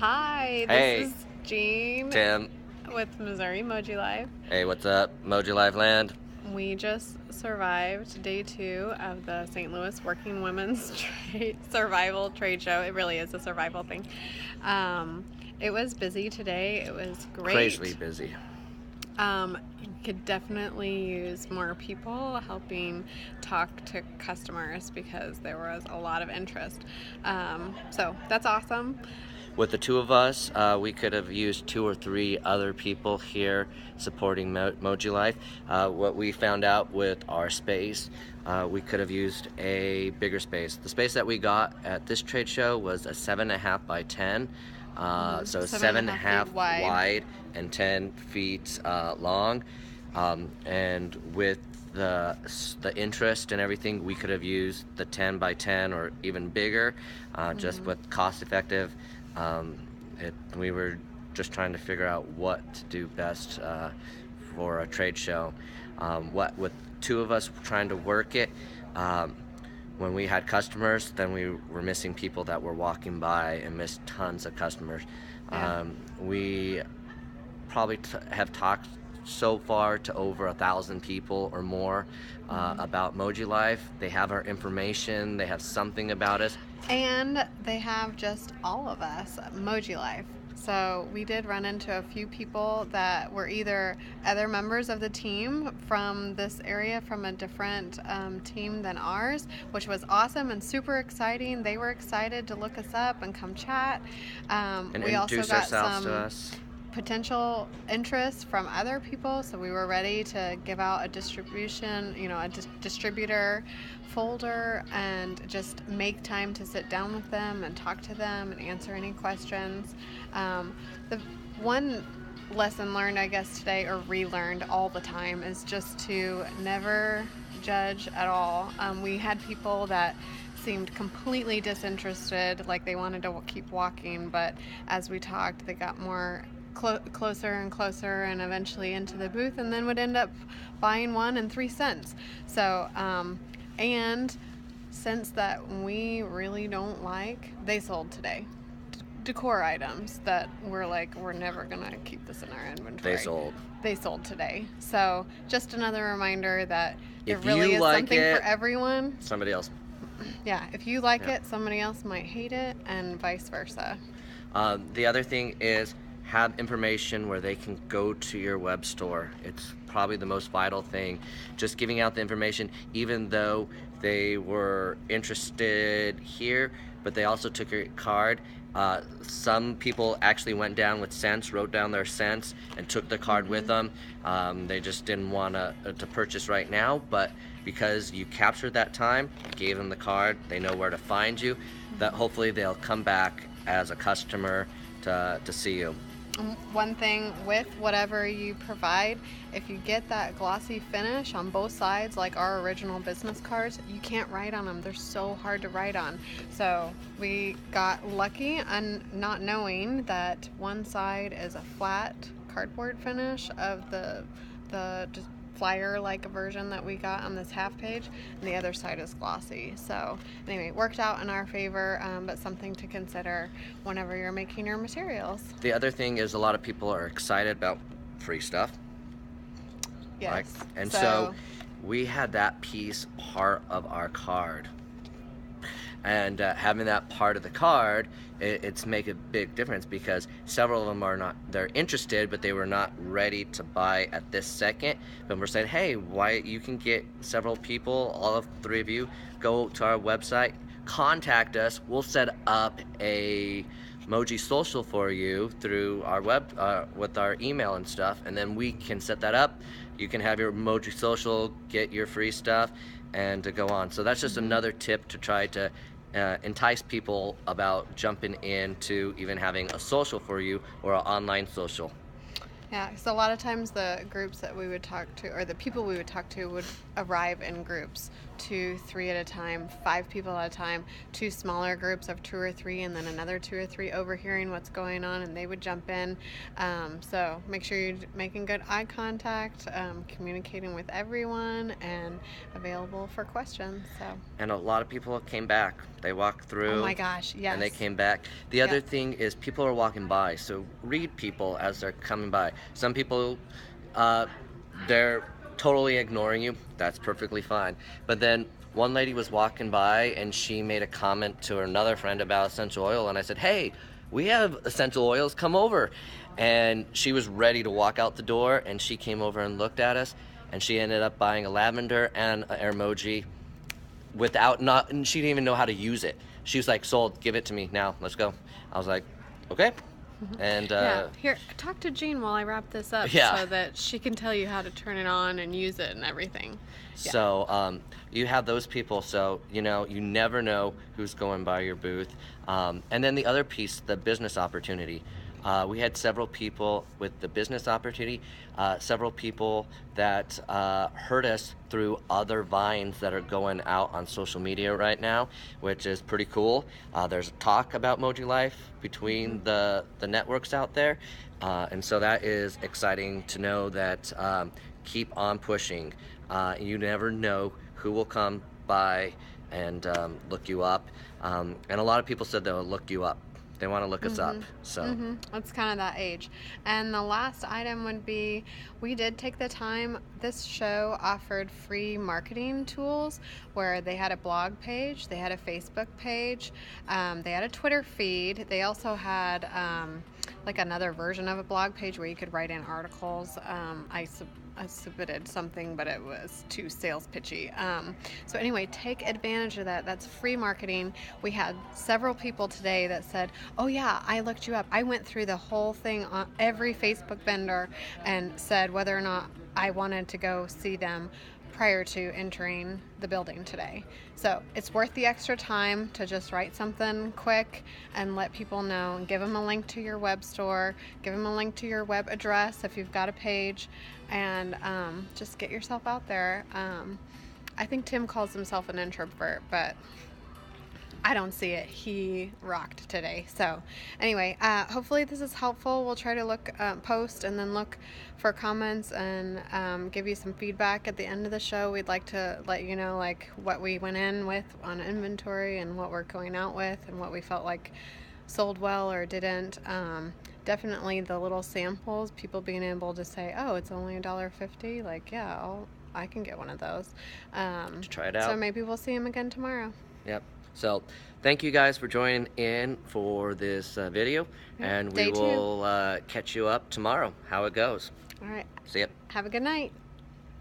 Hi, Hey, this is Jean Tim. with Missouri MojiLife. Hey, what's up, MojiLife land? We just survived day 2 of the St. Louis Working Women's Survival Trade Show. It really is a survival thing. It was busy today. It was Crazily great. busy. Could definitely use more people helping talk to customers because there was a lot of interest. So that's awesome. With the two of us, we could have used 2 or 3 other people here supporting MojiLife. What we found out with our space, we could have used a bigger space. The space that we got at this trade show was a 7.5 by 10. So Seven and seven a and a half half feet wide. wide and 10 feet long. And with the interest and everything, we could have used the 10 by 10 or even bigger, just with cost effective. We were just trying to figure out what to do best for a trade show. What with two of us trying to work it, when we had customers, then we were missing people that were walking by and missed tons of customers. Yeah. We probably have talked so far to over 1,000 people or more about MojiLife. They have our information. They have something about us. And they have just all of us, MojiLife. So we did run into a few people that were either other members of the team from this area, from a different team than ours, which was awesome and super exciting. They were excited to look us up and come chat. And We also introduce got ourselves to some us. potential interest from other people, so we were ready to give out a distribution, a distributor folder, and just make time to sit down with them and talk to them and answer any questions. The one lesson learned, I guess, today, or relearned all the time, is just to never judge at all. We had people that seemed completely disinterested, like they wanted to keep walking, but as we talked, they got more closer and closer and eventually into the booth, and then would end up buying one and 3 cents. So and since that we really don't like, they sold today decor items that we're never gonna keep this in our inventory. They sold today. So just another reminder that there If really you is like something it, for everyone. somebody else. Yeah, if you like Yeah. it, somebody else might hate it, and vice versa. The other thing is have information where they can go to your web store. It's probably the most vital thing. Just giving out the information, even though they were interested here, but they also took your card. Some people actually went down with cents, wrote down their cents, and took the card with them. They just didn't want to purchase right now, but because you captured that time, gave them the card, they know where to find you, that hopefully they'll come back as a customer to see you. One thing with whatever you provide, if you get that glossy finish on both sides, like our original business cards, you can't write on them. They're so hard to write on. So we got lucky on not knowing that one side is a flat cardboard finish of the just flyer-like version that we got on this half page, and the other side is glossy. So anyway, it worked out in our favor, but something to consider whenever you're making your materials. The other thing is a lot of people are excited about free stuff. Yes. Right? And so we had that piece part of our card. And having that part of the card, it's make a big difference, because several of them they're interested, but they were not ready to buy at this second. But we're saying, hey, why you can get several people, all of 3 of you, go to our website, contact us. We'll set up a Moji social for you through our web with our email and stuff, and then we can set that up. You can have your Moji social, get your free stuff, and to go on. So that's just another tip to try to entice people about jumping into even having a social for you or an online social. Yeah, so a lot of times the groups that we would talk to, or the people we would talk to, would arrive in groups, 2, 3 at a time, 5 people at a time, 2 smaller groups of 2 or 3, and then another 2 or 3 overhearing what's going on, and they would jump in. So make sure you're making good eye contact, communicating with everyone, and available for questions. So. And a lot of people came back. They walked through. Oh my gosh, yes. And they came back. The other Yep. thing is people are walking by, so read people as they're coming by. Some people, they're totally ignoring you. That's perfectly fine. But then one lady was walking by and she made a comment to another friend about essential oil, and I said, "Hey, we have essential oils, come over." And she was ready to walk out the door, and she came over and looked at us, and she ended up buying a lavender and an emoji without not, and she didn't even know how to use it. She was like, "Sold, give it to me now, let's go." I was like, "Okay." And Yeah, here, talk to Jean while I wrap this up, Yeah. so that she can tell you how to turn it on and use it and everything. Yeah. So you have those people, so you never know who's going by your booth. And then the other piece, the business opportunity. We had several people with the business opportunity, several people that heard us through other vines that are going out on social media right now, which is pretty cool. There's talk about MojiLife between the networks out there, and so that is exciting to know that. Keep on pushing. You never know who will come by and look you up. And a lot of people said they'll look you up. They want to look us up. So It's kind of that age. And the last item would be, we did take the time. This show offered free marketing tools where they had a blog page, they had a Facebook page, they had a Twitter feed. They also had like another version of a blog page where you could write in articles. I submitted something, but it was too sales pitchy. So anyway, take advantage of that. That's free marketing. We had several people today that said, "Oh yeah, I looked you up. I went through the whole thing on every Facebook vendor and said whether or not I wanted to go see them prior to entering the building today." So it's worth the extra time to just write something quick and let people know, and give them a link to your web store, give them a link to your web address if you've got a page, and just get yourself out there. I think Tim calls himself an introvert, but I don't see it. He rocked today. So anyway, hopefully this is helpful. We'll try to look, post and then look for comments and give you some feedback at the end of the show. We'd like to let you know like what we went in with on inventory and what we're going out with and what we felt like sold well or didn't. Definitely the little samples, people being able to say, "Oh, it's only $1.50." Like, yeah, I can get one of those. try it out. So maybe we'll see him again tomorrow. Yep. So thank you guys for joining in for this video, and we Day 2. will catch you up tomorrow, how it goes. All right. See ya. Have a good night.